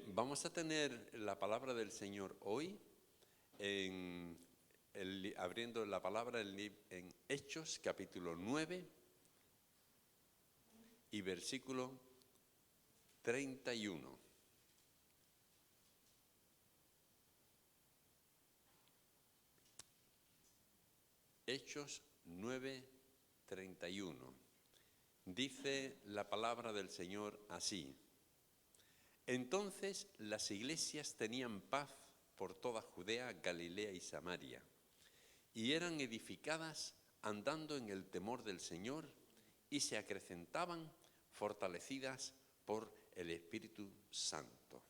Vamos a tener la palabra del Señor hoy abriendo la palabra en Hechos capítulo 9 y versículo 31. Hechos 9, 31. Dice la palabra del Señor así: Entonces las iglesias tenían paz por toda Judea, Galilea y Samaria, y eran edificadas andando en el temor del Señor, y se acrecentaban fortalecidas por el Espíritu Santo.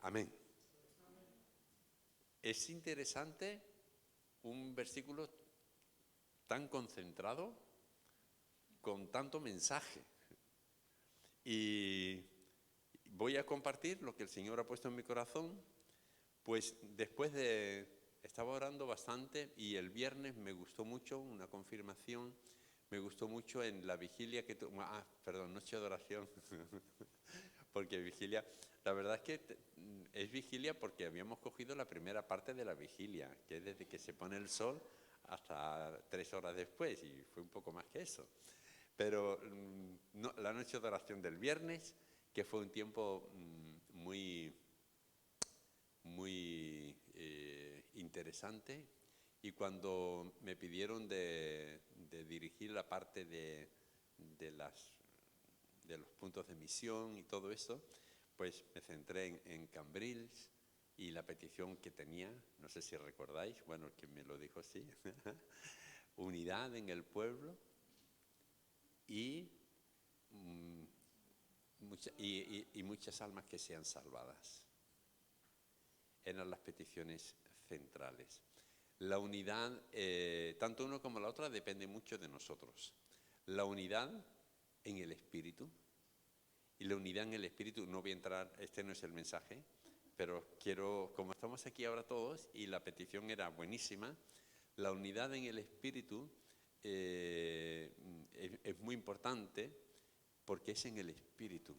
Amén. Es interesante un versículo tan concentrado, con tanto mensaje. Y voy a compartir lo que el Señor ha puesto en mi corazón, pues estaba orando bastante y el viernes me gustó mucho una confirmación, me gustó mucho en la vigilia noche de oración, porque vigilia, la verdad es que es vigilia porque habíamos cogido la primera parte de la vigilia, que es desde que se pone el sol hasta 3 horas después, y fue un poco más que eso. Pero no, la noche de oración del viernes, que fue un tiempo muy interesante, y cuando me pidieron de dirigir la parte de los puntos de misión y todo eso, pues me centré en Cambrils y la petición que tenía, no sé si recordáis, bueno, quien me lo dijo sí, unidad en el pueblo y muchas almas que sean salvadas. Eran las peticiones centrales. La unidad, tanto uno como la otra, depende mucho de nosotros. La unidad en el Espíritu, y la unidad en el Espíritu, no voy a entrar, este no es el mensaje, pero quiero, como estamos aquí ahora todos, y la petición era buenísima, la unidad en el Espíritu es muy importante porque es en el Espíritu.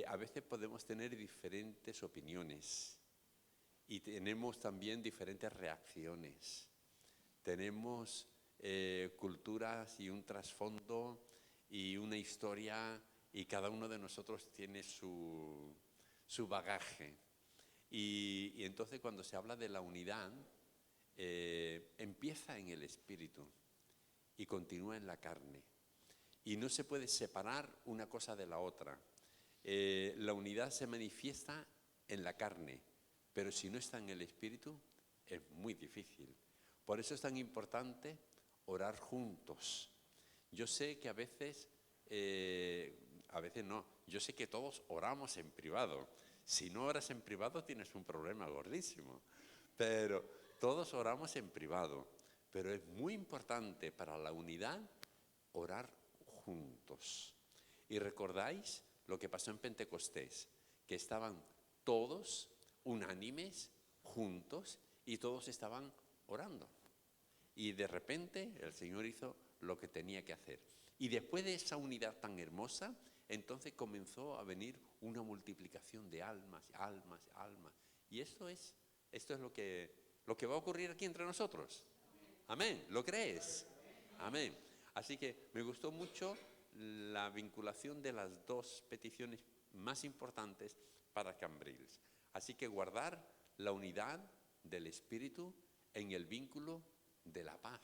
A veces podemos tener diferentes opiniones y tenemos también diferentes reacciones. Tenemos culturas y un trasfondo y una historia, y cada uno de nosotros tiene su bagaje. Y entonces cuando se habla de la unidad, empieza en el Espíritu y continúa en la carne. Y no se puede separar una cosa de la otra. La unidad se manifiesta en la carne, pero si no está en el Espíritu, es muy difícil. Por eso es tan importante orar juntos. Yo sé que a veces no, yo sé que todos oramos en privado. Si no oras en privado tienes un problema gordísimo, pero todos oramos en privado. Pero es muy importante para la unidad orar juntos. ¿Y recordáis lo que pasó en Pentecostés? Que estaban todos unánimes, juntos, y todos estaban orando. Y de repente el Señor hizo lo que tenía que hacer. Y después de esa unidad tan hermosa, entonces comenzó a venir una multiplicación de almas, almas, almas. Y esto es lo que va a ocurrir aquí entre nosotros. Amén. ¿Lo crees? Amén. Así que me gustó mucho la vinculación de las dos peticiones más importantes para Cambrils. Así que guardar la unidad del Espíritu en el vínculo de la paz,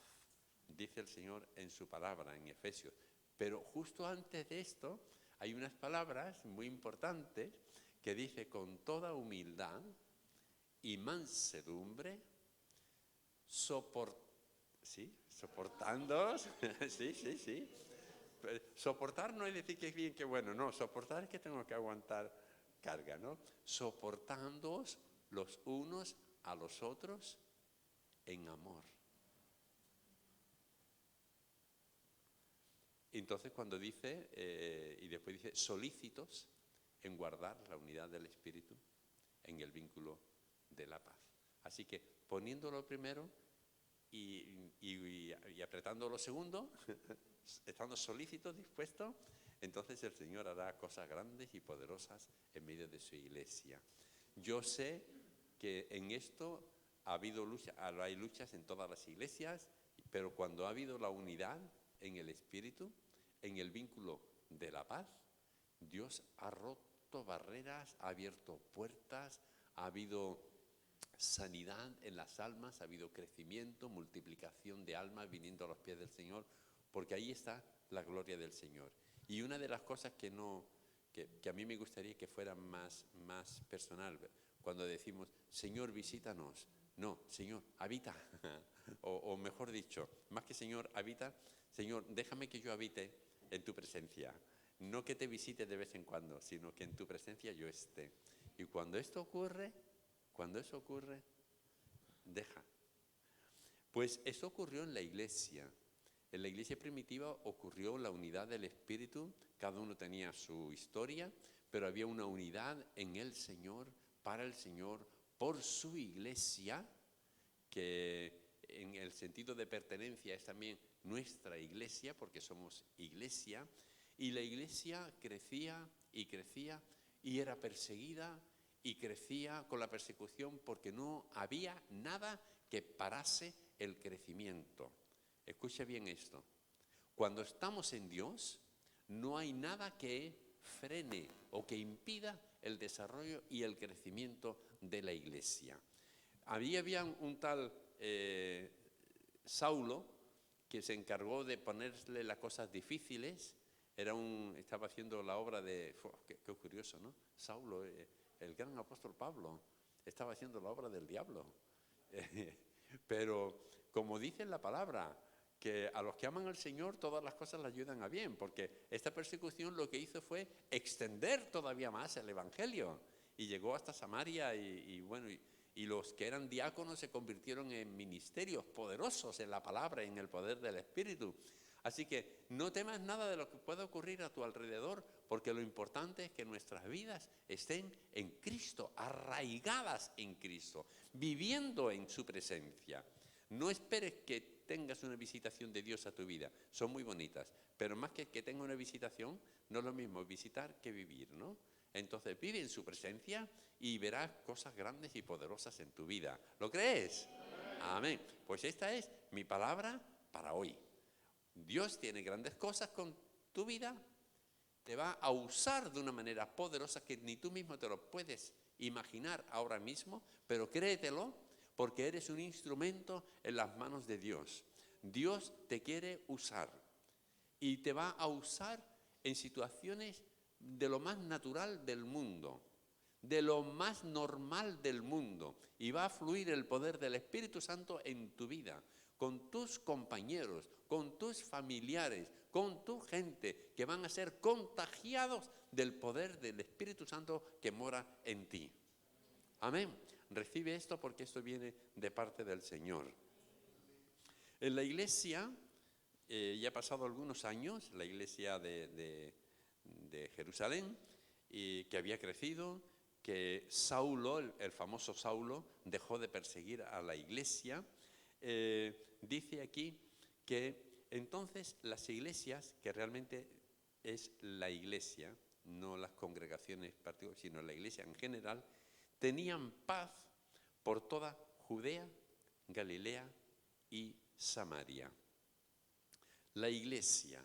dice el Señor en su palabra, en Efesios. Pero justo antes de esto hay unas palabras muy importantes que dice: con toda humildad y mansedumbre, soportándoos. Sí. Soportar no es decir que es bien, que bueno, no, soportar es que tengo que aguantar carga, ¿no? Soportándoos los unos a los otros en amor. Entonces cuando dice, y después dice, solícitos en guardar la unidad del Espíritu en el vínculo de la paz. Así que poniéndolo primero y apretando lo segundo, estando solícitos, dispuestos, entonces el Señor hará cosas grandes y poderosas en medio de su iglesia. Yo sé que en esto hay luchas en todas las iglesias, pero cuando ha habido la unidad en el Espíritu, en el vínculo de la paz, Dios ha roto barreras, ha abierto puertas, ha habido sanidad en las almas, ha habido crecimiento, multiplicación de almas viniendo a los pies del Señor, porque ahí está la gloria del Señor. Y una de las cosas que a mí me gustaría que fuera más personal, cuando decimos, Señor, visítanos. No, Señor, habita. o mejor dicho, más que Señor, habita, Señor, déjame que yo habite en tu presencia. No que te visite de vez en cuando, sino que en tu presencia yo esté. Y cuando eso ocurre, deja. Pues eso ocurrió en la iglesia. En la iglesia primitiva ocurrió la unidad del Espíritu, cada uno tenía su historia, pero había una unidad en el Señor, para el Señor, por su iglesia, que en el sentido de pertenencia es también nuestra iglesia, porque somos iglesia, y la iglesia crecía y crecía y era perseguida y crecía con la persecución porque no había nada que parase el crecimiento. Escuche bien esto. Cuando estamos en Dios, no hay nada que frene o que impida el desarrollo y el crecimiento de la iglesia. Había un tal Saulo que se encargó de ponerle las cosas difíciles. Estaba haciendo la obra de... Qué curioso, ¿no? Saulo, el gran apóstol Pablo, estaba haciendo la obra del diablo. Pero como dice en la palabra, que a los que aman al Señor todas las cosas le ayudan a bien, porque esta persecución lo que hizo fue extender todavía más el Evangelio y llegó hasta Samaria y los que eran diáconos se convirtieron en ministerios poderosos en la palabra, en el poder del Espíritu. Así que no temas nada de lo que pueda ocurrir a tu alrededor, porque lo importante es que nuestras vidas estén en Cristo, arraigadas en Cristo, viviendo en su presencia. No esperes que tengas una visitación de Dios a tu vida, son muy bonitas, pero más que tenga una visitación, no es lo mismo visitar que vivir, ¿no? Entonces vive en su presencia y verás cosas grandes y poderosas en tu vida. ¿Lo crees? Amén. Pues esta es mi palabra para hoy. Dios tiene grandes cosas con tu vida, te va a usar de una manera poderosa que ni tú mismo te lo puedes imaginar ahora mismo, pero créetelo porque eres un instrumento en las manos de Dios. Dios te quiere usar y te va a usar en situaciones de lo más natural del mundo, de lo más normal del mundo, y va a fluir el poder del Espíritu Santo en tu vida, con tus compañeros, con tus familiares, con tu gente, que van a ser contagiados del poder del Espíritu Santo que mora en ti. Amén. Recibe esto porque esto viene de parte del Señor. En la iglesia, ya ha pasado algunos años, la iglesia de Jerusalén, que había crecido, que Saulo, el famoso Saulo, dejó de perseguir a la iglesia. Dice aquí que entonces las iglesias, que realmente es la iglesia, no las congregaciones particulares, sino la iglesia en general, tenían paz por toda Judea, Galilea y Samaria. La iglesia.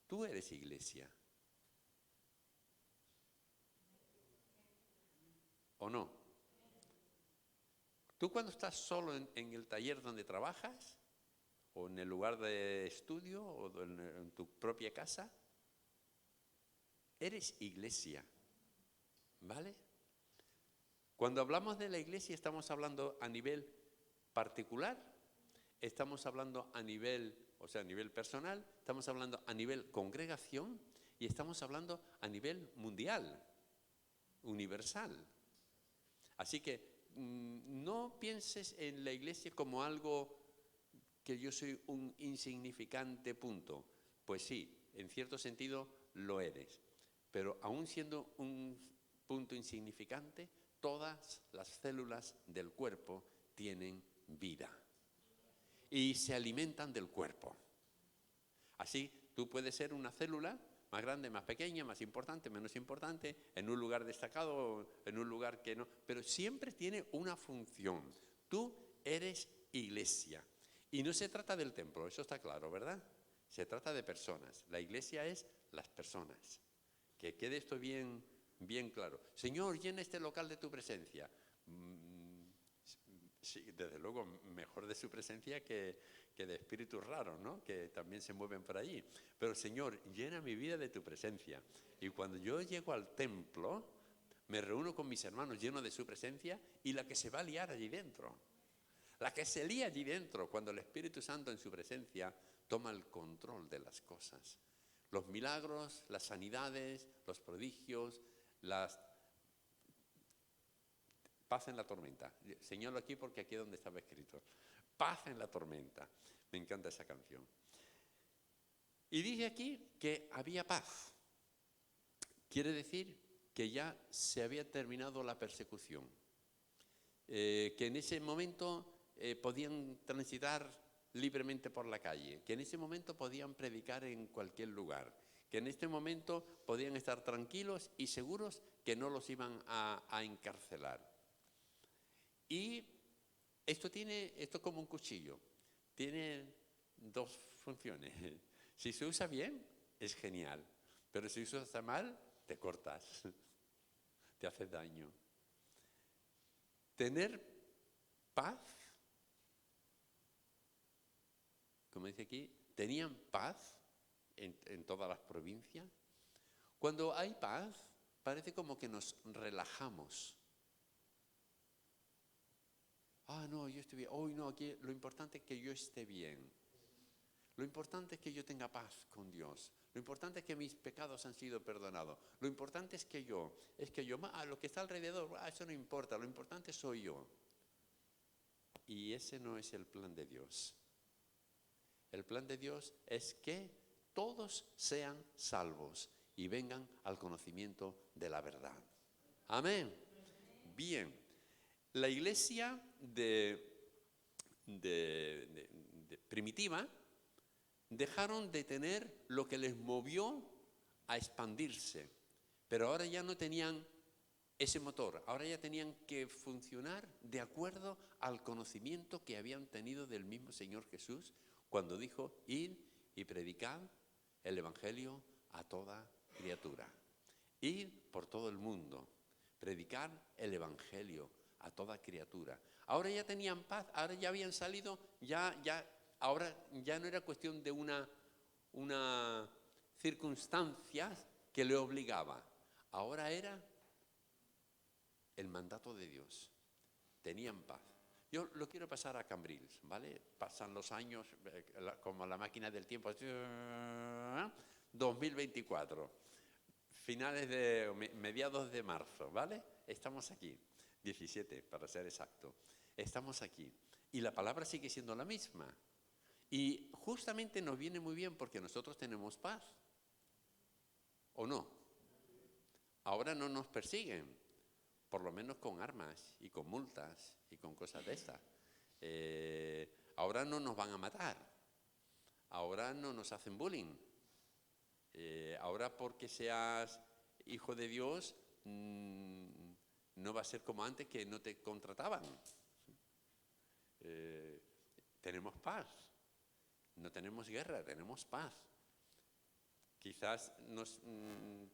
Tú eres iglesia. ¿O no? Tú cuando estás solo en el taller donde trabajas, o en el lugar de estudio, o en tu propia casa, eres iglesia. ¿Vale? Cuando hablamos de la iglesia estamos hablando a nivel particular, estamos hablando a nivel personal, estamos hablando a nivel congregación y estamos hablando a nivel mundial, universal. Así que no pienses en la iglesia como algo que yo soy un insignificante punto. Pues sí, en cierto sentido lo eres. Pero aún siendo un punto insignificante, todas las células del cuerpo tienen vida. y se alimentan del cuerpo. Así, tú puedes ser una célula más grande, más pequeña, más importante, menos importante, en un lugar destacado, en un lugar que no, pero siempre tiene una función. Tú eres iglesia. Y no se trata del templo, eso está claro, ¿verdad? Se trata de personas. La iglesia es las personas. Que quede esto bien, bien claro. Señor, llena este local de tu presencia. Sí, desde luego, mejor de su presencia que de espíritus raros, ¿no? Que también se mueven por allí. Pero Señor, llena mi vida de tu presencia. Y cuando yo llego al templo, me reúno con mis hermanos llenos de su presencia y la que se va a liar allí dentro. La que se lía allí dentro cuando el Espíritu Santo en su presencia toma el control de las cosas. Los milagros, las sanidades, los prodigios, las... Paz en la tormenta. Señalo aquí porque aquí es donde estaba escrito. Paz en la tormenta. Me encanta esa canción. Y dice aquí que había paz. Quiere decir que ya se había terminado la persecución. Que en ese momento podían transitar libremente por la calle. Que en ese momento podían predicar en cualquier lugar. Que en este momento podían estar tranquilos y seguros que no los iban a encarcelar. Y esto es como un cuchillo. Tiene dos funciones. Si se usa bien, es genial. Pero si se usa mal, te cortas. Te haces daño. Tener paz, como dice aquí, tenían paz en todas las provincias. Cuando hay paz, parece como que nos relajamos. No, yo estoy bien. Hoy no, aquí lo importante es que yo esté bien. Lo importante es que yo tenga paz con Dios. Lo importante es que mis pecados han sido perdonados. Lo importante es que yo, lo que está alrededor, eso no importa. Lo importante soy yo. Y ese no es el plan de Dios. El plan de Dios es que todos sean salvos y vengan al conocimiento de la verdad. Amén. Bien. La iglesia primitiva dejaron de tener lo que les movió a expandirse, pero ahora ya no tenían ese motor, ahora ya tenían que funcionar de acuerdo al conocimiento que habían tenido del mismo Señor Jesús cuando dijo: id y predicad el Evangelio a toda criatura. Id por todo el mundo, predicar el Evangelio a toda criatura. Ahora ya tenían paz, ahora ya habían salido, ahora ya no era cuestión de una circunstancia que le obligaba. Ahora era el mandato de Dios. Tenían paz. Yo lo quiero pasar a Cambrils, ¿vale? Pasan los años, como la máquina del tiempo. 2024, mediados de marzo, ¿vale? Estamos aquí, 17 para ser exacto. Estamos aquí. Y la palabra sigue siendo la misma. Y justamente nos viene muy bien porque nosotros tenemos paz. ¿O no? Ahora no nos persiguen, por lo menos con armas y con multas y con cosas de estas. Ahora no nos van a matar. Ahora no nos hacen bullying. Ahora porque seas hijo de Dios, no va a ser como antes que no te contrataban. Tenemos paz. No tenemos guerra, tenemos paz. Quizás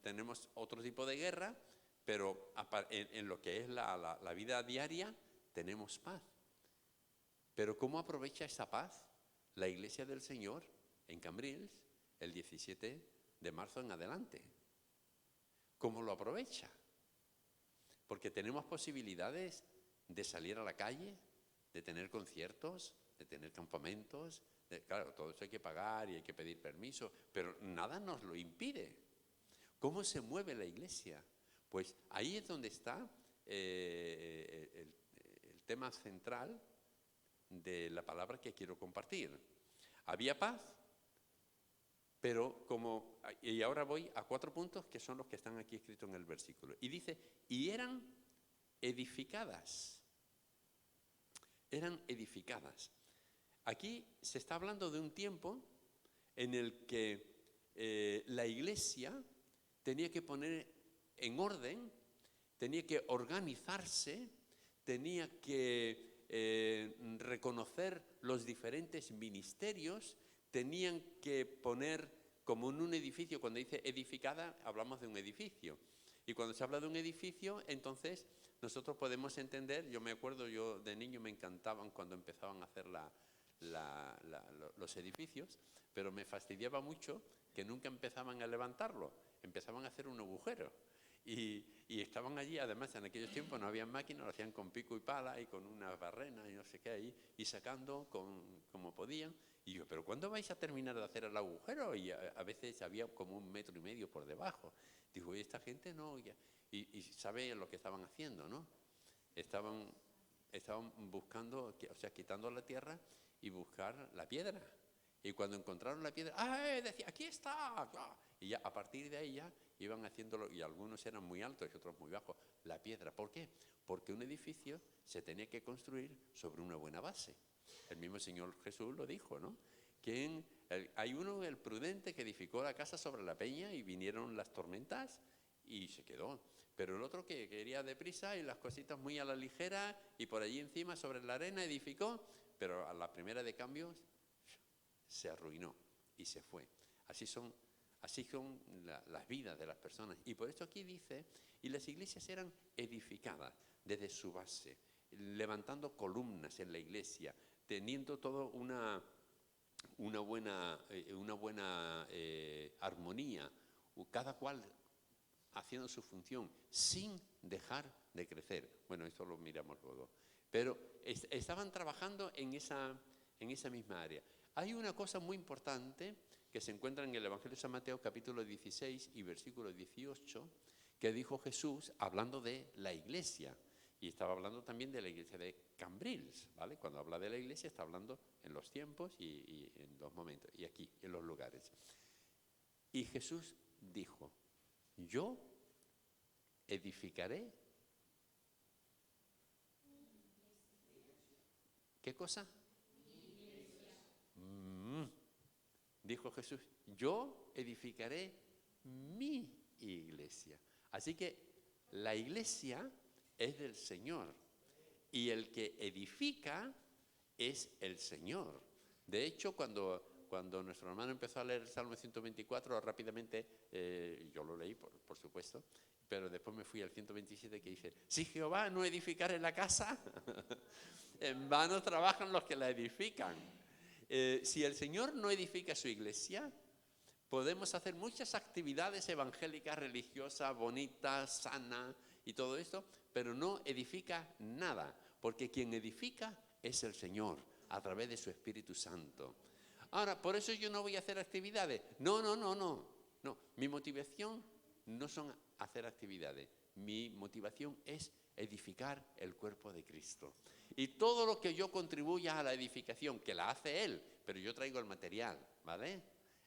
tenemos otro tipo de guerra, pero en lo que es la vida diaria tenemos paz. Pero ¿cómo aprovecha esa paz la Iglesia del Señor en Cambrils el 17 de marzo en adelante? ¿Cómo lo aprovecha? Porque tenemos posibilidades de salir a la calle, de tener conciertos, de tener campamentos. Claro, todo eso hay que pagar y hay que pedir permiso, pero nada nos lo impide. ¿Cómo se mueve la Iglesia? Pues ahí es donde está el tema central de la palabra que quiero compartir. Había paz, pero y ahora voy a 4 puntos que son los que están aquí escritos en el versículo. Y dice, y eran edificadas. Eran edificadas. Aquí se está hablando de un tiempo en el que la Iglesia tenía que poner en orden, tenía que organizarse, tenía que reconocer los diferentes ministerios, tenían que poner como en un edificio. Cuando dice edificada, hablamos de un edificio. Y cuando se habla de un edificio, entonces nosotros podemos entender, yo me acuerdo, yo de niño me encantaban cuando empezaban a hacer los edificios, pero me fastidiaba mucho que nunca empezaban a levantarlo, empezaban a hacer un agujero. Y estaban allí, además en aquellos tiempos no había máquinas, lo hacían con pico y pala y con una barrena y no sé qué ahí, y sacando como podían. Y yo, ¿pero cuándo vais a terminar de hacer el agujero? Y a veces había como 1,5 metros por debajo. Digo, ¿y esta gente no? Y sabe lo que estaban haciendo, ¿no? Estaban buscando, o sea, quitando la tierra y buscar la piedra. Y cuando encontraron la piedra, ¡ay! Decía, aquí está. Y ya a partir de ahí ya iban haciéndolo, y algunos eran muy altos y otros muy bajos, la piedra. ¿Por qué? Porque un edificio se tenía que construir sobre una buena base. El mismo Señor Jesús lo dijo, ¿no? Hay uno, el prudente, que edificó la casa sobre la peña y vinieron las tormentas y se quedó. Pero el otro que quería deprisa y las cositas muy a la ligera y por allí encima sobre la arena edificó, pero a la primera de cambios se arruinó y se fue. Así son las vidas de las personas. Y por esto aquí dice, y las iglesias eran edificadas desde su base, levantando columnas en la iglesia, teniendo todo una buena armonía, cada cual haciendo su función sin dejar de crecer. Bueno, esto lo miramos luego. Pero estaban trabajando en esa misma área. Hay una cosa muy importante que se encuentra en el Evangelio de San Mateo, capítulo 16 y versículo 18, que dijo Jesús hablando de la iglesia. Y estaba hablando también de la iglesia de Cambrils, ¿vale? Cuando habla de la iglesia está hablando en los tiempos y en los momentos, y aquí, en los lugares. Y Jesús dijo, yo edificaré. ¿Qué cosa? Dijo Jesús, yo edificaré mi iglesia. Así que la iglesia es del Señor y el que edifica es el Señor. De hecho, cuando nuestro hermano empezó a leer el Salmo 124, rápidamente, yo lo leí, por supuesto, pero después me fui al 127 que dice, si Jehová no edificare la casa, en vano trabajan los que la edifican. Si el Señor no edifica su iglesia, podemos hacer muchas actividades evangélicas, religiosas, bonitas, sanas y todo esto, pero no edifica nada, porque quien edifica es el Señor a través de su Espíritu Santo. Ahora, por eso yo no voy a hacer actividades. No. Mi motivación no son hacer actividades. Mi motivación es edificar el cuerpo de Cristo. Y todo lo que yo contribuya a la edificación, que la hace Él, pero yo traigo el material, ¿vale?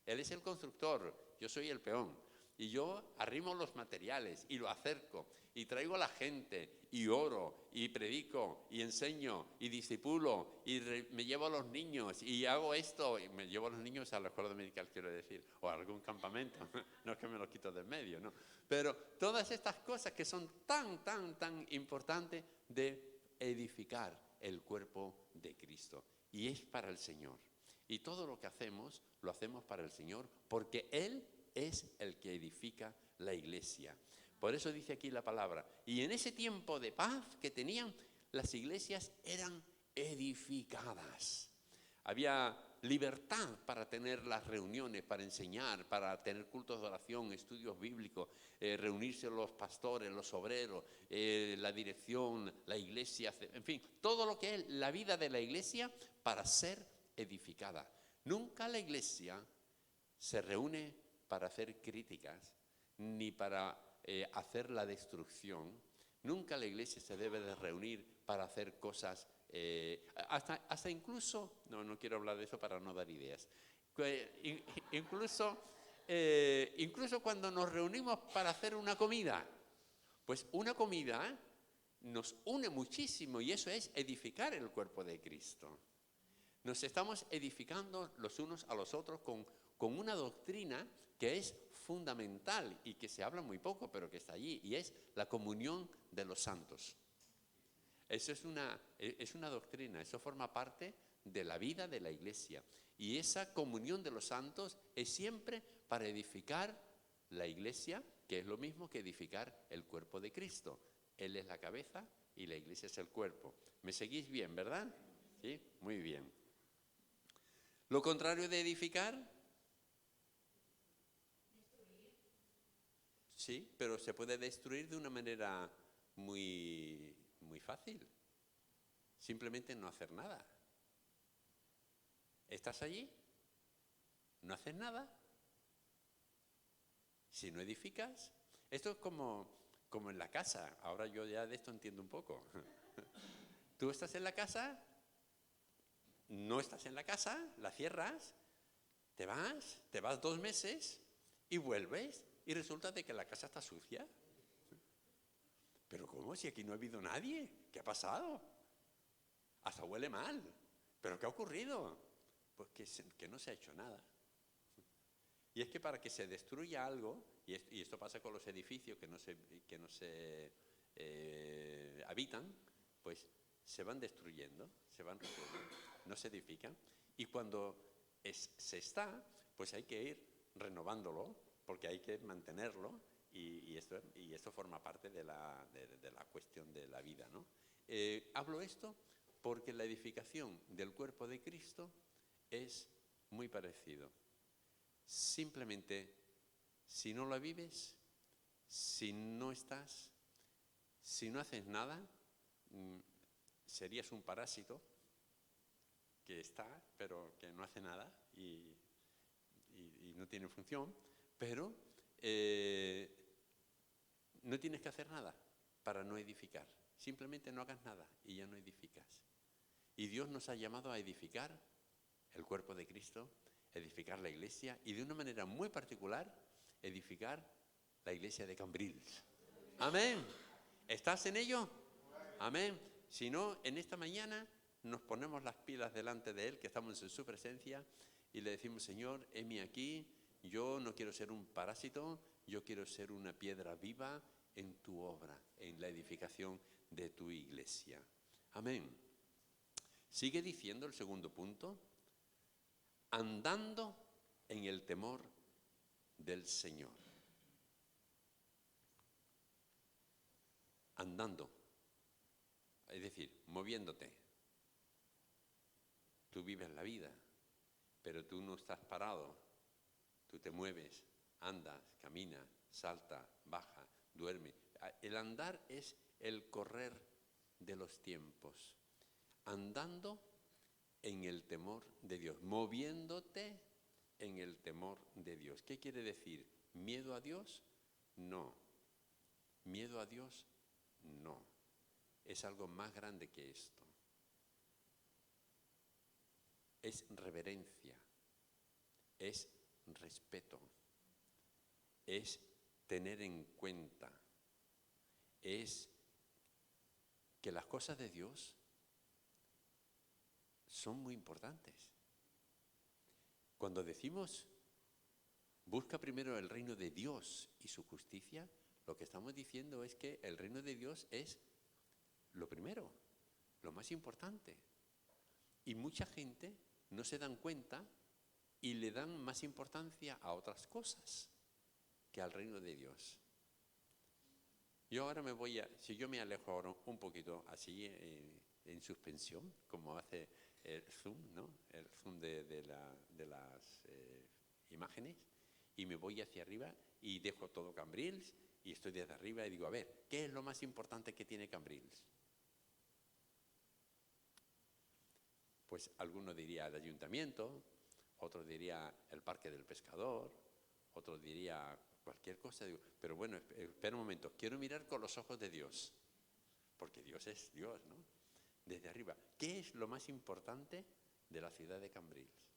Él es el constructor, yo soy el peón. Y yo arrimo los materiales y lo acerco y traigo a la gente y oro y predico y enseño y discipulo y me llevo a los niños y hago esto y me llevo a los niños a la escuela dominical, quiero decir, o a algún campamento. No es que me lo quito de en medio, ¿no? Pero todas estas cosas que son tan importantes de edificar el cuerpo de Cristo. Y es para el Señor. Y todo lo que hacemos, lo hacemos para el Señor, porque Él es el que edifica la iglesia. Por eso dice aquí la palabra. Y en ese tiempo de paz que tenían, las iglesias eran edificadas. Había libertad para tener las reuniones, para enseñar, para tener cultos de oración, estudios bíblicos, reunirse los pastores, los obreros, la dirección, la iglesia, en fin, todo lo que es la vida de la iglesia para ser edificada. Nunca la iglesia se reúne para hacer críticas, ni para hacer la destrucción. Nunca la iglesia se debe de reunir para hacer cosas, hasta incluso, no quiero hablar de eso para no dar ideas, incluso cuando nos reunimos para hacer una comida, pues una comida nos une muchísimo y eso es edificar el cuerpo de Cristo. Nos estamos edificando los unos a los otros con una doctrina que es fundamental y que se habla muy poco, pero que está allí, y es la comunión de los santos. Eso es una doctrina, eso forma parte de la vida de la Iglesia. Y esa comunión de los santos es siempre para edificar la Iglesia, que es lo mismo que edificar el cuerpo de Cristo. Él es la cabeza y la Iglesia es el cuerpo. ¿Me seguís bien, verdad? Sí, muy bien. Lo contrario de edificar, sí, pero se puede destruir de una manera muy, muy fácil. Simplemente no hacer nada. ¿Estás allí? ¿No haces nada? Si no edificas, esto es como en la casa. Ahora yo ya de esto entiendo un poco. Tú estás en la casa, no estás en la casa, la cierras, te vas 2 meses y vuelves y resulta de que la casa está sucia. ¿Pero cómo? Si aquí no ha habido nadie. ¿Qué ha pasado? Hasta huele mal. ¿Pero qué ha ocurrido? Pues que no se ha hecho nada. Y es que para que se destruya algo, y esto pasa con los edificios que no se habitan, pues se van destruyendo, no se edifican. Y cuando se está, pues hay que ir renovándolo, porque hay que mantenerlo, y esto forma parte de la cuestión de la vida, ¿no? Hablo esto porque la edificación del cuerpo de Cristo es muy parecido. Simplemente, si no la vives, si no estás, si no haces nada, serías un parásito que está, pero que no hace nada y no tiene función, pero no tienes que hacer nada para no edificar. Simplemente no hagas nada y ya no edificas. Y Dios nos ha llamado a edificar el cuerpo de Cristo, edificar la iglesia y de una manera muy particular edificar la iglesia de Cambrils. Amén. ¿Estás en ello? Amén. Si no, en esta mañana nos ponemos las pilas delante de Él, que estamos en su presencia, y le decimos: Señor, heme aquí, yo no quiero ser un parásito, yo quiero ser una piedra viva en tu obra, en la edificación de tu iglesia. Amén. Sigue diciendo el segundo punto: andando en el temor del Señor. Andando, es decir, moviéndote. Tú vives la vida, pero tú no estás parado. Tú te mueves, andas, caminas, salta, baja, duerme. El andar es el correr de los tiempos. Andando en el temor de Dios, moviéndote en el temor de Dios. ¿Qué quiere decir? ¿Miedo a Dios? No. ¿Miedo a Dios? No. Es algo más grande que esto. Es reverencia, es respeto, es tener en cuenta, es que las cosas de Dios son muy importantes. Cuando decimos busca primero el reino de Dios y su justicia, lo que estamos diciendo es que el reino de Dios es lo primero, lo más importante. Y mucha gente no se dan cuenta y le dan más importancia a otras cosas que al reino de Dios. Yo ahora si yo me alejo ahora un poquito así en suspensión, como hace el zoom, ¿no? El zoom de las imágenes, y me voy hacia arriba y dejo todo Cambrils y estoy desde arriba y digo: a ver, ¿qué es lo más importante que tiene Cambrils? Pues alguno diría el ayuntamiento, otro diría el parque del pescador, otro diría cualquier cosa. Pero bueno, espera un momento, quiero mirar con los ojos de Dios, porque Dios es Dios, ¿no? Desde arriba, ¿qué es lo más importante de la ciudad de Cambrils?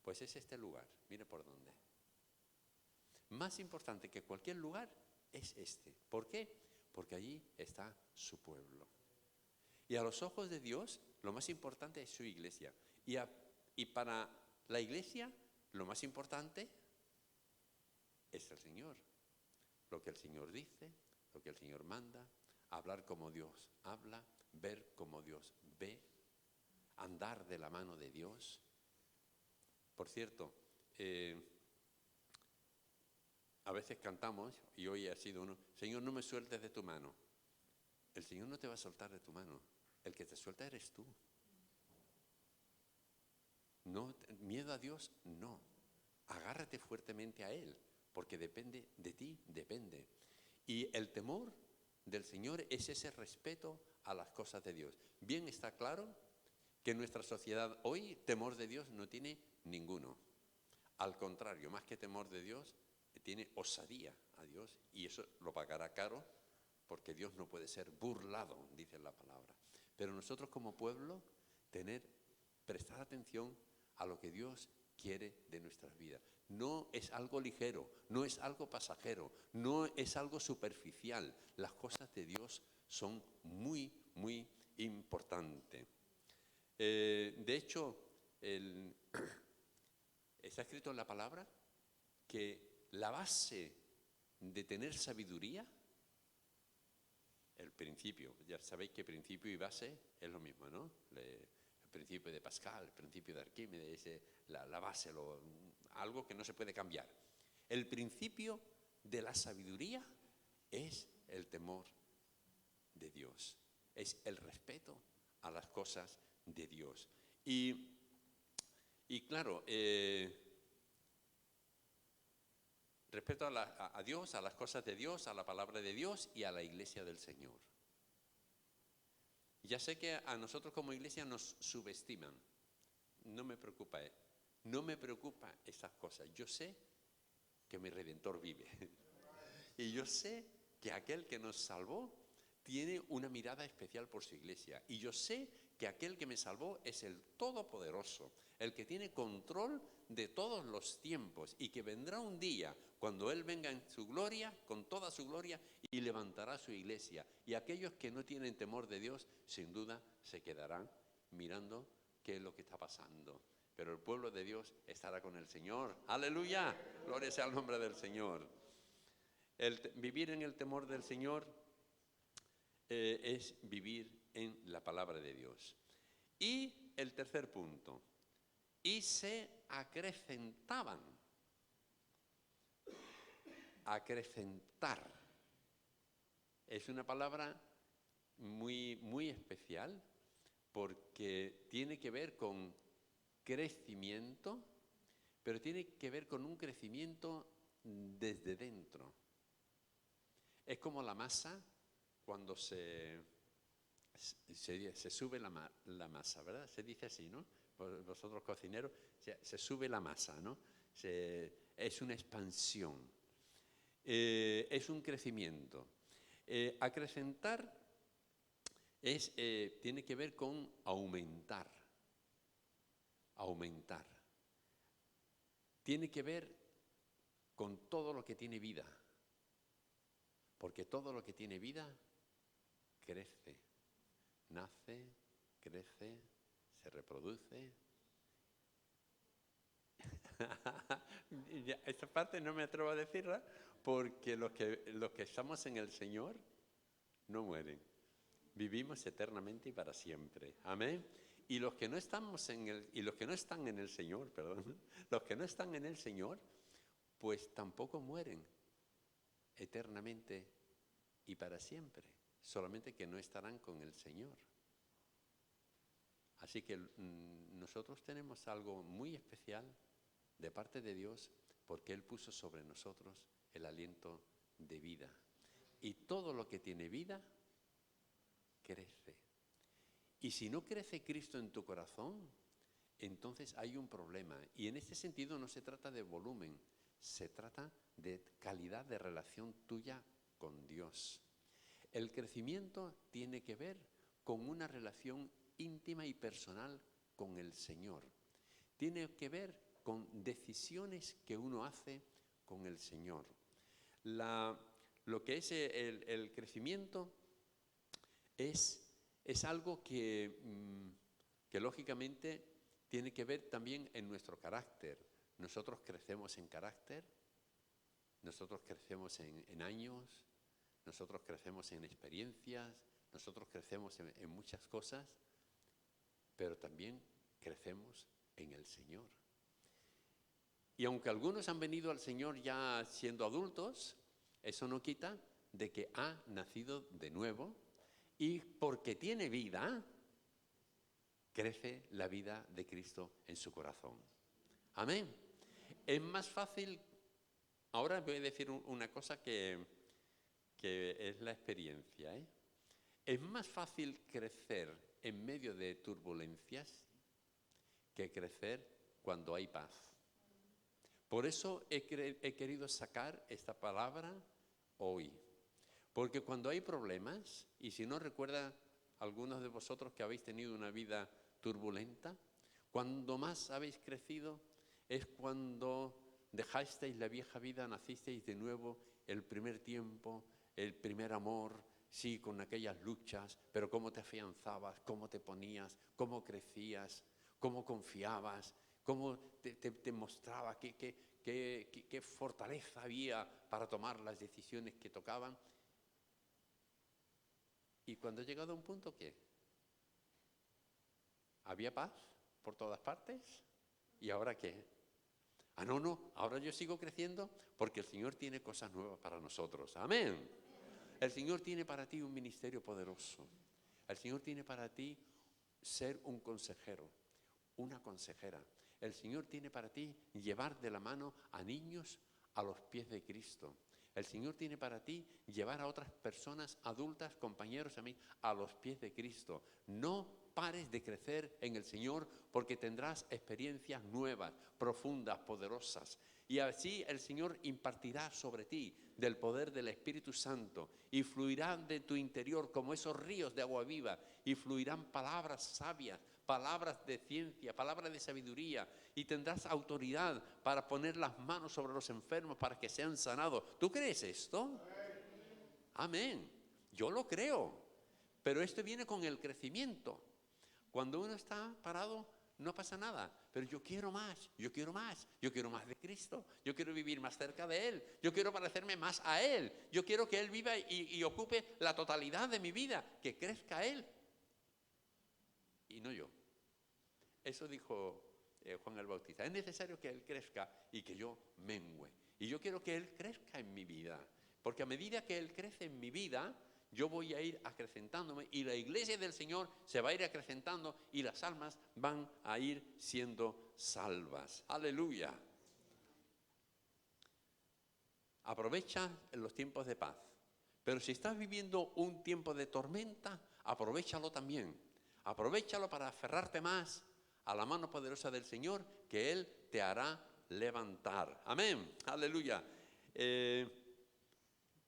Pues es este lugar, mire por dónde. Más importante que cualquier lugar es este. ¿Por qué? Porque allí está su pueblo. Y a los ojos de Dios, lo más importante es su iglesia. Y para la iglesia, lo más importante es el Señor. Lo que el Señor dice, lo que el Señor manda, hablar como Dios habla, ver como Dios ve, andar de la mano de Dios. Por cierto, a veces cantamos, y hoy ha sido uno, Señor, no me sueltes de tu mano. El Señor no te va a soltar de tu mano, el que te suelta eres tú. No, miedo a Dios, no. Agárrate fuertemente a Él, porque depende de ti, depende. Y el temor del Señor es ese respeto a las cosas de Dios. Bien está claro que en nuestra sociedad hoy temor de Dios no tiene ninguno. Al contrario, más que temor de Dios, tiene osadía a Dios, y eso lo pagará caro, porque Dios no puede ser burlado, dice la palabra. Pero nosotros como pueblo, prestar atención a lo que Dios quiere de nuestras vidas. No es algo ligero, no es algo pasajero, no es algo superficial. Las cosas de Dios son muy, muy importantes. De hecho, está escrito en la palabra que la base de tener sabiduría, el principio, ya sabéis que principio y base es lo mismo, ¿no? El principio de Pascal, el principio de Arquímedes, la base, algo que no se puede cambiar. El principio de la sabiduría es el temor de Dios, es el respeto a las cosas de Dios. Y claro, respeto a Dios, a las cosas de Dios, a la palabra de Dios y a la iglesia del Señor. Ya sé que a nosotros como iglesia nos subestiman. No me preocupa, no me preocupa esas cosas. Yo sé que mi Redentor vive. Y yo sé que aquel que nos salvó tiene una mirada especial por su iglesia. Y yo sé que aquel que me salvó es el Todopoderoso, el que tiene control de todos los tiempos, y que vendrá un día cuando Él venga en su gloria, con toda su gloria, y levantará su iglesia. Y aquellos que no tienen temor de Dios, sin duda, se quedarán mirando qué es lo que está pasando. Pero el pueblo de Dios estará con el Señor. ¡Aleluya! Gloria sea al nombre del Señor. Vivir en el temor del Señor es vivir en la palabra de Dios. Y el tercer punto, y se acrecentaban. Acrecentar es una palabra muy, muy especial, porque tiene que ver con crecimiento, pero tiene que ver con un crecimiento desde dentro. Es como la masa cuando se sube la masa, ¿verdad? Se dice así, ¿no? Vosotros cocineros, se sube la masa, ¿no? Es una expansión, es un crecimiento. Acrecentar tiene que ver con aumentar. Aumentar. Tiene que ver con todo lo que tiene vida. Porque todo lo que tiene vida crece, nace, crece, se reproduce. Esta parte no me atrevo a decirla, porque los que estamos en el Señor no mueren. Vivimos eternamente y para siempre. Amén. Y los que no estamos los que no están en el Señor, perdón, los que no están en el Señor, pues tampoco mueren eternamente y para siempre, solamente que no estarán con el Señor. Así que nosotros tenemos algo muy especial de parte de Dios, porque Él puso sobre nosotros el aliento de vida. Y todo lo que tiene vida crece. Y si no crece Cristo en tu corazón, entonces hay un problema. Y en este sentido no se trata de volumen, se trata de calidad de relación tuya con Dios. El crecimiento tiene que ver con una relación íntima y personal con el Señor. Tiene que ver con decisiones que uno hace con el Señor. Lo que es el crecimiento es algo que que lógicamente tiene que ver también en nuestro carácter. Nosotros crecemos en carácter, nosotros crecemos en años, nosotros crecemos en experiencias, nosotros crecemos en muchas cosas, pero también crecemos en el Señor. Y aunque algunos han venido al Señor ya siendo adultos, eso no quita de que ha nacido de nuevo y porque tiene vida, crece la vida de Cristo en su corazón. Amén. Es más fácil, ahora voy a decir una cosa que es la experiencia, ¿eh? Es más fácil crecer en medio de turbulencias que crecer cuando hay paz. Por eso he querido sacar esta palabra hoy. Porque cuando hay problemas, y si no recuerda algunos de vosotros que habéis tenido una vida turbulenta, cuando más habéis crecido es cuando dejasteis la vieja vida, nacisteis de nuevo, el primer tiempo, el primer amor, sí, con aquellas luchas, pero cómo te afianzabas, cómo te ponías, cómo crecías, cómo confiabas, cómo te mostraba qué fortaleza había para tomar las decisiones que tocaban. Y cuando he llegado a un punto, ¿qué? ¿Había paz por todas partes? ¿Y ahora qué? No, ahora yo sigo creciendo porque el Señor tiene cosas nuevas para nosotros. Amén. El Señor tiene para ti un ministerio poderoso. El Señor tiene para ti ser un consejero, una consejera. El Señor tiene para ti llevar de la mano a niños a los pies de Cristo. El Señor tiene para ti llevar a otras personas adultas, compañeros, amigos, a los pies de Cristo. No pares de crecer en el Señor porque tendrás experiencias nuevas, profundas, poderosas. Y así el Señor impartirá sobre ti del poder del Espíritu Santo y fluirán de tu interior como esos ríos de agua viva y fluirán palabras sabias, palabras de ciencia, palabras de sabiduría, y tendrás autoridad para poner las manos sobre los enfermos para que sean sanados. ¿Tú crees esto? Amén. Yo lo creo, pero esto viene con el crecimiento. Cuando uno está parado, no pasa nada, pero yo quiero más, yo quiero más, yo quiero más de Cristo, yo quiero vivir más cerca de Él, yo quiero parecerme más a Él, yo quiero que Él viva y ocupe la totalidad de mi vida, que crezca Él y no yo. Eso dijo Juan el Bautista, es necesario que Él crezca y que yo mengüe. Y yo quiero que Él crezca en mi vida, porque a medida que Él crece en mi vida, yo voy a ir acrecentándome y la iglesia del Señor se va a ir acrecentando y las almas van a ir siendo salvas. Aleluya. Aprovecha los tiempos de paz. Pero si estás viviendo un tiempo de tormenta, aprovéchalo también. Aprovéchalo para aferrarte más a la mano poderosa del Señor, que Él te hará levantar. Amén. Aleluya.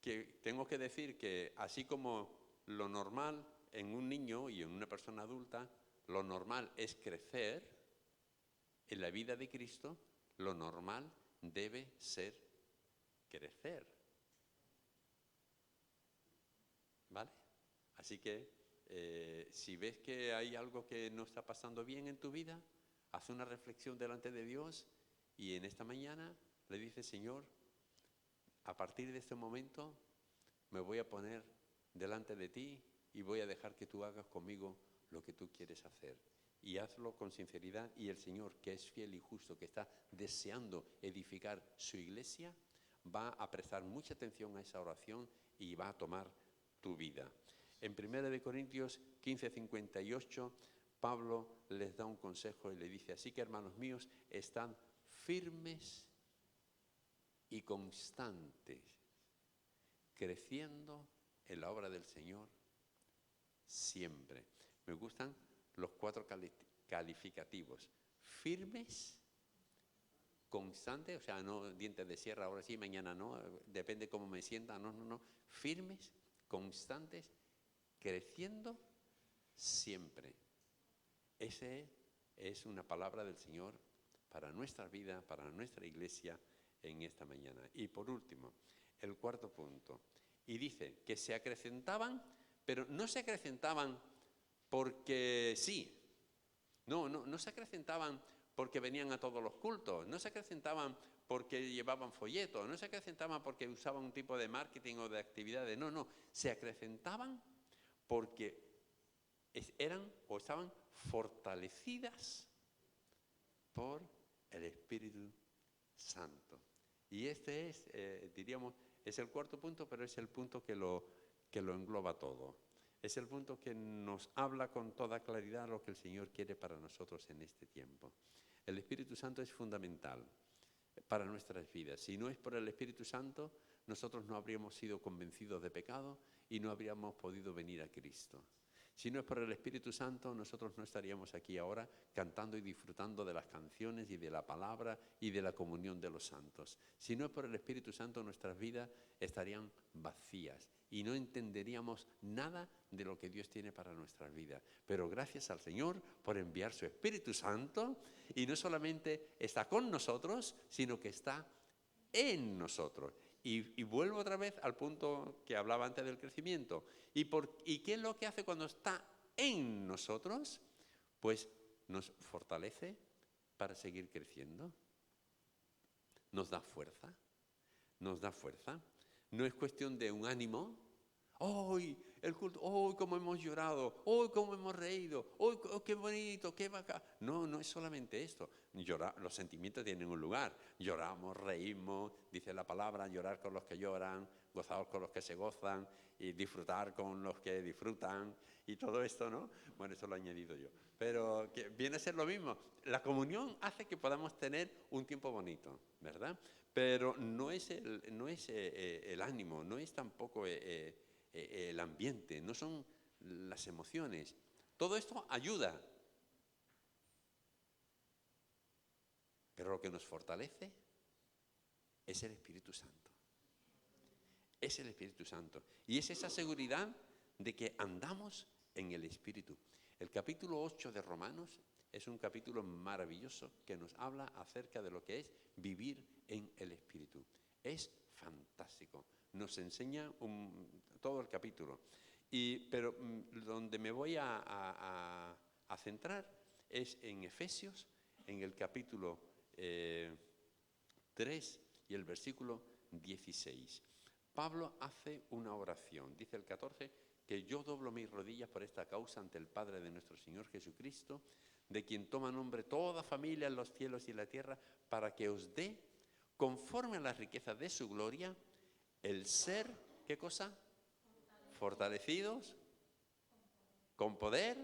Que tengo que decir que así como lo normal en un niño y en una persona adulta, lo normal es crecer en la vida de Cristo, lo normal debe ser crecer. ¿Vale? Así que si ves que hay algo que no está pasando bien en tu vida, haz una reflexión delante de Dios y en esta mañana le dices, Señor, a partir de este momento me voy a poner delante de ti y voy a dejar que tú hagas conmigo lo que tú quieres hacer. Y hazlo con sinceridad y el Señor, que es fiel y justo, que está deseando edificar su iglesia, va a prestar mucha atención a esa oración y va a tomar tu vida. En 1 Corintios 15:58, Pablo les da un consejo y le dice, así que hermanos míos, están firmes y constantes, creciendo en la obra del Señor siempre. Me gustan los 4 calificativos. Firmes, constantes, o sea, no dientes de sierra, ahora sí, mañana no, depende cómo me sienta, no. Firmes, constantes, creciendo siempre. Esa es una palabra del Señor para nuestra vida, para nuestra iglesia en esta mañana. Y por último, el 4º punto. Y dice que se acrecentaban, pero no se acrecentaban porque sí, No se acrecentaban porque venían a todos los cultos, no se acrecentaban porque llevaban folletos, no se acrecentaban porque usaban un tipo de marketing o de actividades, no, se acrecentaban porque eran o estaban fortalecidas por el Espíritu Santo. Y este es, diríamos, es el cuarto punto, pero es el punto que lo engloba todo. Es el punto que nos habla con toda claridad lo que el Señor quiere para nosotros en este tiempo. El Espíritu Santo es fundamental para nuestras vidas. Si no es por el Espíritu Santo, nosotros no habríamos sido convencidos de pecado y no habríamos podido venir a Cristo. Si no es por el Espíritu Santo, nosotros no estaríamos aquí ahora cantando y disfrutando de las canciones y de la palabra y de la comunión de los santos. Si no es por el Espíritu Santo, nuestras vidas estarían vacías y no entenderíamos nada de lo que Dios tiene para nuestras vidas. Pero gracias al Señor por enviar su Espíritu Santo, y no solamente está con nosotros, sino que está en nosotros. Y vuelvo otra vez al punto que hablaba antes del crecimiento. ¿Y qué es lo que hace cuando está en nosotros? Pues nos fortalece para seguir creciendo. Nos da fuerza. Nos da fuerza. No es cuestión de un ánimo. ¡Hoy el culto! ¡Hoy cómo hemos llorado! ¡Hoy cómo hemos reído! ¡Hoy qué bonito! ¡Qué bacán! No es solamente esto. Los sentimientos tienen un lugar. Lloramos, reímos, dice la palabra, llorar con los que lloran, gozar con los que se gozan y disfrutar con los que disfrutan y todo esto, ¿no? Bueno, eso lo he añadido yo. Pero que viene a ser lo mismo. La comunión hace que podamos tener un tiempo bonito, ¿verdad? Pero no es el ánimo, no es tampoco el ambiente, no son las emociones. Todo esto ayuda. Pero lo que nos fortalece es el Espíritu Santo. Es el Espíritu Santo. Y es esa seguridad de que andamos en el Espíritu. El capítulo 8 de Romanos es un capítulo maravilloso que nos habla acerca de lo que es vivir en el Espíritu. Es fantástico. Nos enseña todo el capítulo. Pero donde me voy a centrar es en Efesios, en el capítulo 3 y el versículo 16. Pablo hace una oración, dice el 14, que yo doblo mis rodillas por esta causa ante el Padre de nuestro Señor Jesucristo, de quien toma nombre toda familia en los cielos y en la tierra, para que os dé, conforme a las riquezas de su gloria, el ser, ¿qué cosa? Fortalecidos, con poder,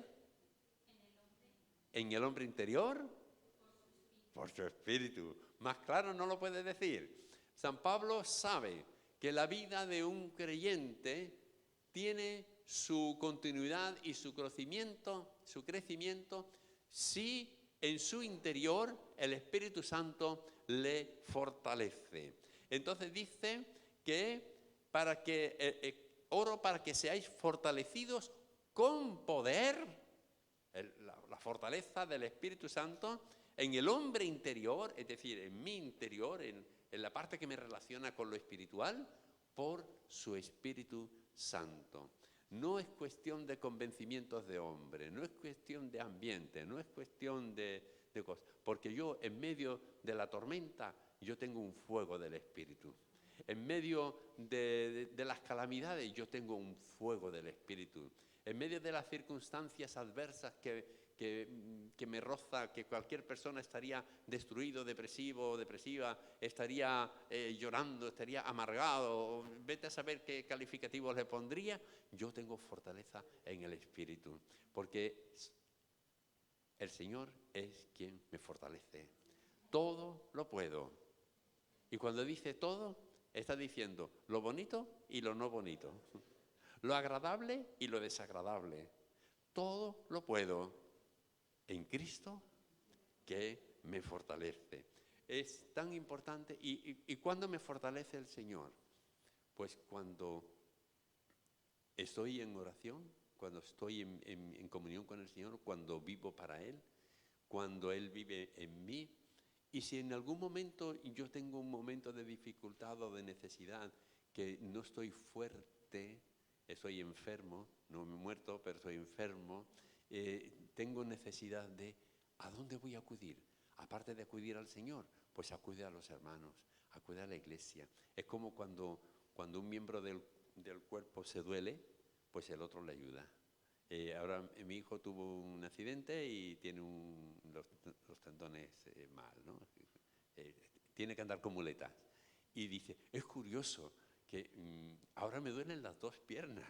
en el hombre interior, por su espíritu. Más claro no lo puede decir. San Pablo sabe que la vida de un creyente tiene su continuidad y su crecimiento si en su interior el Espíritu Santo le fortalece. Entonces dice que oro para que seáis fortalecidos con poder, la fortaleza del Espíritu Santo, en el hombre interior, es decir, en mi interior, en la parte que me relaciona con lo espiritual, por su Espíritu Santo. No es cuestión de convencimientos de hombre, no es cuestión de ambiente, no es cuestión de cosas. Porque yo, en medio de la tormenta, yo tengo un fuego del Espíritu. En medio de las calamidades, yo tengo un fuego del Espíritu. En medio de las circunstancias adversas que me roza, que cualquier persona estaría destruido, depresivo o depresiva, estaría llorando, estaría amargado, vete a saber qué calificativos le pondría, yo tengo fortaleza en el Espíritu, porque el Señor es quien me fortalece. Todo lo puedo. Y cuando dice todo, está diciendo lo bonito y lo no bonito, lo agradable y lo desagradable. Todo lo puedo en Cristo que me fortalece. Es tan importante. ¿Y cuándo me fortalece el Señor? Pues cuando estoy en oración, cuando estoy en comunión con el Señor, cuando vivo para Él, cuando Él vive en mí. Y si en algún momento yo tengo un momento de dificultad o de necesidad, que no estoy fuerte, estoy enfermo, no me he muerto, pero estoy enfermo, tengo necesidad de ¿A dónde voy a acudir? Aparte de acudir al Señor, pues acude a los hermanos, acude a la iglesia. Es como cuando un miembro del cuerpo se duele, pues el otro le ayuda. Ahora mi hijo tuvo un accidente y tiene los tendones mal, ¿no? Tiene que andar con muletas. Y dice, es curioso que ahora me duelen las dos piernas.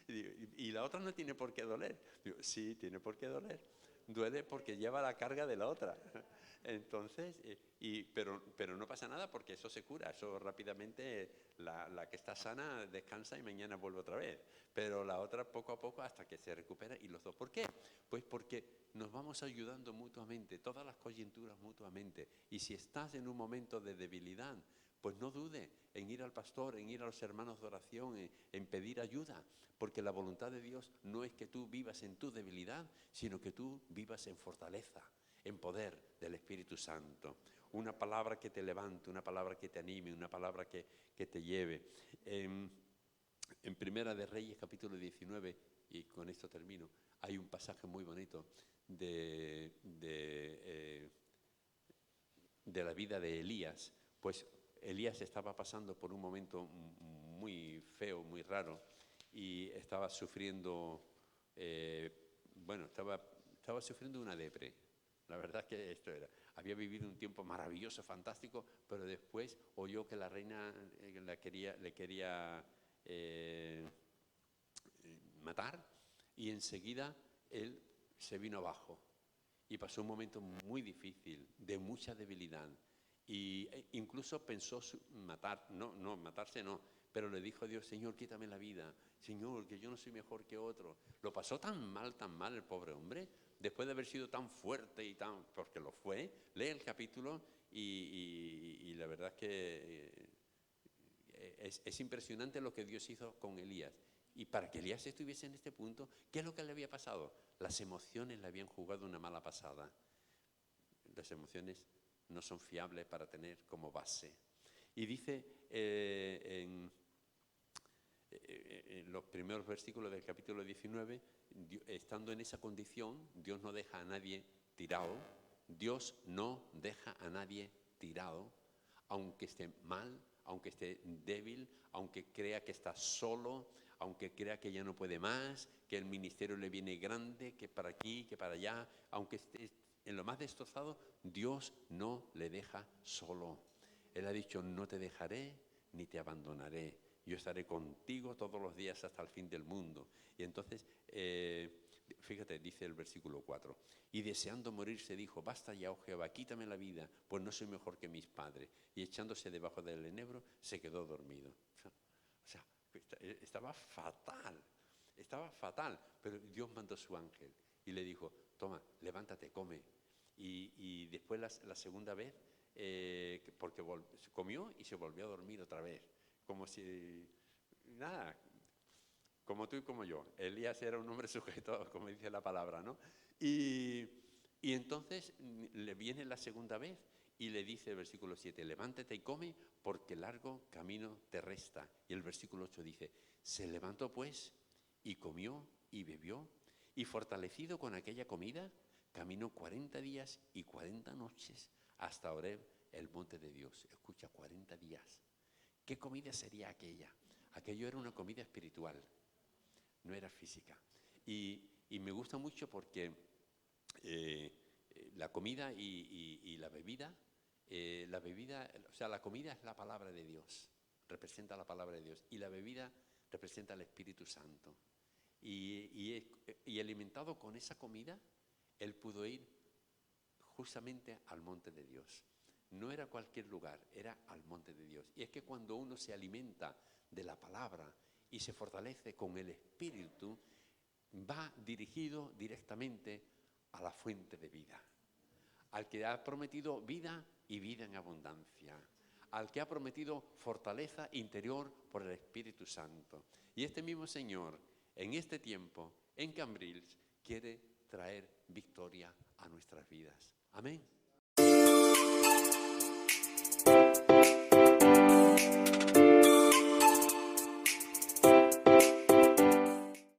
Y la otra no tiene por qué doler. Digo, sí, tiene por qué doler. Duele porque lleva la carga de la otra. Entonces, pero no pasa nada porque eso se cura. Eso rápidamente, la que está sana descansa y mañana vuelve otra vez. Pero la otra poco a poco hasta que se recupera y los dos. ¿Por qué? Pues porque nos vamos ayudando mutuamente, todas las coyunturas mutuamente. Y si estás en un momento de debilidad, pues no dude en ir al pastor, en ir a los hermanos de oración, en pedir ayuda, porque la voluntad de Dios no es que tú vivas en tu debilidad, sino que tú vivas en fortaleza, en poder del Espíritu Santo. Una palabra que te levante, una palabra que te anime, una palabra que te lleve. En Primera de Reyes, capítulo 19, y con esto termino, hay un pasaje muy bonito de la vida de Elías. Pues Elías estaba pasando por un momento muy feo, muy raro, y estaba sufriendo, estaba sufriendo una depre. La verdad es que esto era. Había vivido un tiempo maravilloso, fantástico, pero después oyó que la reina le quería matar, y enseguida él se vino abajo y pasó un momento muy difícil, de mucha debilidad, y incluso pensó matarse no, pero le dijo a Dios, Señor, quítame la vida, Señor, que yo no soy mejor que otro. Lo pasó tan mal el pobre hombre, después de haber sido tan fuerte porque lo fue. Lee el capítulo y la verdad es que es impresionante lo que Dios hizo con Elías. Y para que Elías estuviese en este punto, ¿qué es lo que le había pasado? Las emociones le habían jugado una mala pasada. Las emociones no son fiables para tener como base. Y dice en los primeros versículos del capítulo 19, estando en esa condición, Dios no deja a nadie tirado. Dios no deja a nadie tirado, aunque esté mal, aunque esté débil, aunque crea que está solo, aunque crea que ya no puede más, que el ministerio le viene grande, que para aquí, que para allá, aunque esté en lo más destrozado, Dios no le deja solo. Él ha dicho, no te dejaré ni te abandonaré. Yo estaré contigo todos los días hasta el fin del mundo. Y entonces, fíjate, dice el versículo 4, y deseando morirse dijo, basta ya, oh Jehová, quítame la vida, pues no soy mejor que mis padres. Y echándose debajo del enebro, se quedó dormido. O sea, estaba fatal, pero Dios mandó su ángel y le dijo, toma, levántate, come. Y después la segunda vez, porque comió y se volvió a dormir otra vez, como si, nada, como tú y como yo. Elías era un hombre sujeto, como dice la palabra, ¿no? Y entonces le viene la segunda vez y le dice el versículo 7, levántate y come, porque largo camino te resta. Y el versículo 8 dice, se levantó pues y comió y bebió, y fortalecido con aquella comida, caminó 40 días y 40 noches hasta Horeb, el monte de Dios. Escucha, 40 días. ¿Qué comida sería aquella? Aquello era una comida espiritual, no era física. Y me gusta mucho porque la comida y la bebida, o sea, la comida es la palabra de Dios, representa la palabra de Dios, y la bebida representa el Espíritu Santo. Y alimentado con esa comida, él pudo ir justamente al monte de Dios. No era cualquier lugar, era al monte de Dios. Y es que cuando uno se alimenta de la palabra y se fortalece con el Espíritu, va dirigido directamente a la fuente de vida, al que ha prometido vida y vida en abundancia, al que ha prometido fortaleza interior por el Espíritu Santo. Y este mismo Señor, en este tiempo, en Cambrils, quiere traer victoria a nuestras vidas. Amén.